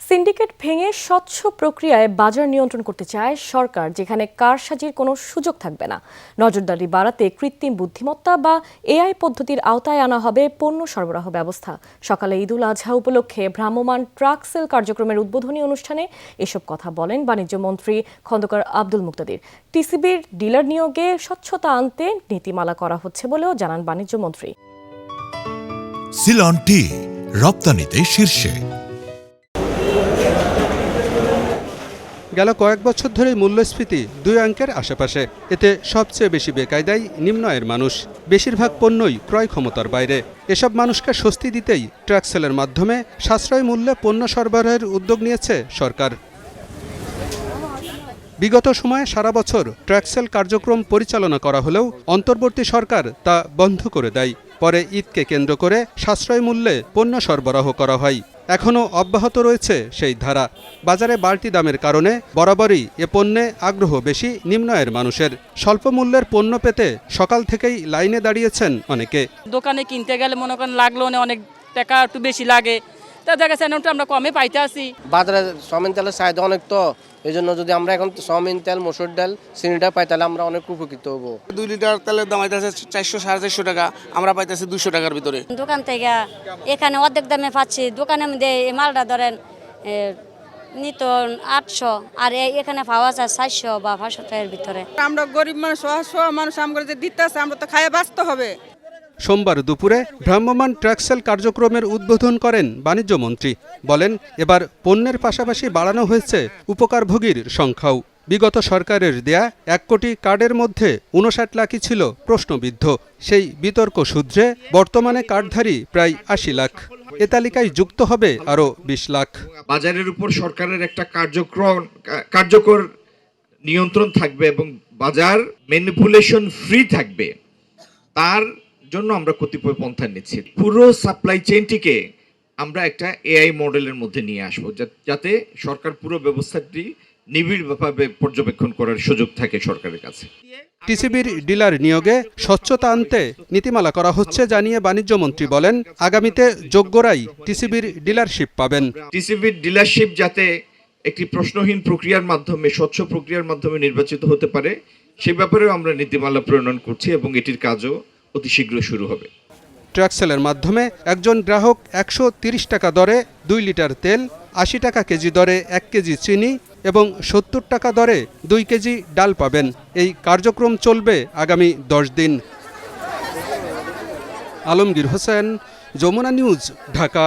Syndicate ভেঙে স্বচ্ছ প্রক্রিয়ায় বাজার নিয়ন্ত্রণ করতে চায় সরকার, যেখানে কারসাজির কোনো সুযোগ থাকবে না। নজরদারি বাড়াতে কৃত্রিম বুদ্ধিমত্তা বা এআই পদ্ধতির আওতায় আনা হবে পণ্য সরবরাহ ব্যবস্থা। সকালে ঈদুল আজহা উপলক্ষে ভ্রাম্যমাণ ট্রাক সেল কার্যক্রমের উদ্বোধনী অনুষ্ঠানে এসব কথা বলেন বাণিজ্য মন্ত্রী খন্দকার আব্দুল মুক্তাদির। টিসিবির ডিলার নিয়োগে স্বচ্ছতা আনতে নীতিমালা করা হচ্ছে বলেও জানান বাণিজ্য মন্ত্রী। সিলন টি রপ্তানিতে শীর্ষে। গেল কয়েক বছর ধরে মূল্যস্ফীতি 2 অঙ্কের আশেপাশে। এতে সবচেয়ে বেশি বেকায়দায় নিম্ন আয়ের মানুষ। বেশিরভাগ পণ্যই ক্রয় ক্ষমতার বাইরে। এসব মানুষকে স্বস্তি দিতেই ট্রাক সেলের মাধ্যমে সাশ্রয় মূল্যে পণ্য সরবরাহের উদ্যোগ নিয়েছে সরকার। বিগত সময়ে সারা বছর ট্রাক সেল কার্যক্রম পরিচালনা করা হলেও অন্তর্বর্তী সরকার তা বন্ধ করে দেয়। পরে ঈদকে কেন্দ্র করে সাশ্রয় মূল্যে পণ্য সরবরাহ করা হয়। এখনও অব্যাহত রয়েছে সেই ধারা। বাজারে বাড়তি দামের কারণে বরাবরই এ পণ্যে আগ্রহ বেশি নিম্ন আয়ের মানুষের। স্বল্প মূল্যের পণ্য পেতে সকাল থেকেই লাইনে দাঁড়িয়েছেন অনেকে। দোকানে কিনতে গেলে মনে করেন লাগলো অনেক টাকা একটু বেশি লাগে, তা দেখা যাচ্ছে আমরা কমে পাইতে আসি। বাজারে সয়াবিন তেলের চাহিদা অনেক, তো এই জন্য যদি আমরা এখন সয়াবিন তেল, মসুর ডাল, চিনিটা পাই তাহলে আমরা অনেক উপকৃত হব। 2 লিটার তেলের দাম আইতেছে 400-450 টাকা, আমরা পাইতেছি 200 টাকার ভিতরে। দোকান থেকে এখানে অর্ধেক দামে পাচ্ছি। দোকানের মধ্যে এই মালটা ধরেন নিত 800, আর এখানে পাওয়া যায় 400 বা 500 টাকার ভিতরে। আমরা গরিব মানুষ, অসহায় মানুষ, আমরা যে দিতে আছে আমরা তো খাইয়ে বাঁচতে হবে। সোমবার দুপুরে ভ্রাম্যমাণ ট্রাক সেল কার্যক্রমের উদ্বোধন করেন বাণিজ্য মন্ত্রী। বলেন, এবার পণ্যের পাশাপাশি বাড়ানো হয়েছে উপকারভোগীর সংখ্যাও। বিগত সরকারের দেয়া 1 কোটি কার্ডের মধ্যে 59 লাখই ছিল প্রশ্নবিদ্ধ। সেই বিতর্ক সূত্রে বর্তমানে কার্ডধারী প্রায় 80 লাখ। এ তালিকায় যুক্ত হবে আরও 20 লাখ। বাজারের উপর সরকারের একটা কার্যকর নিয়ন্ত্রণ থাকবে এবং বাজার ম্যানিপুলেশন ফ্রি থাকবে। তার জন্য আমরা কতিপয় পন্থা নিচ্ছি। পুরো সাপ্লাই চেইনটিকে আমরা একটা এআই মডেলের মধ্যে নিয়ে আসবো, যাতে সরকার পুরো ব্যবস্থাটি নিবিড়ভাবে পর্যবেক্ষণ করার সুযোগ থাকে সরকারের কাছে। টিসিবির ডিলার নিয়োগে স্বচ্ছতা আনতে নীতিমালা করা হচ্ছে জানিয়ে বাণিজ্য মন্ত্রী বলেন, আগামীতে যোগ্যরাই টিসিবির ডিলারশিপ পাবেন। টিসিবির ডিলারশিপ যাতে একটি প্রশ্নহীন প্রক্রিয়ার মাধ্যমে, স্বচ্ছ প্রক্রিয়ার মাধ্যমে নির্বাচিত হতে পারে, সে ব্যাপারেও আমরা নীতিমালা প্রণয়ন করছি এবং এটির কাজও অতি শীঘ্র শুরু হবে। ট্রাক সেলের মাধ্যমে একজন গ্রাহক 130 টাকা দরে 2 লিটার তেল, 80 টাকা কেজি দরে 1 কেজি চিনি এবং 70 টাকা দরে 2 কেজি ডাল পাবেন। এই কার্যক্রম চলবে আগামী 10 দিন। আলমগীর হোসেন, যমুনা নিউজ, ঢাকা।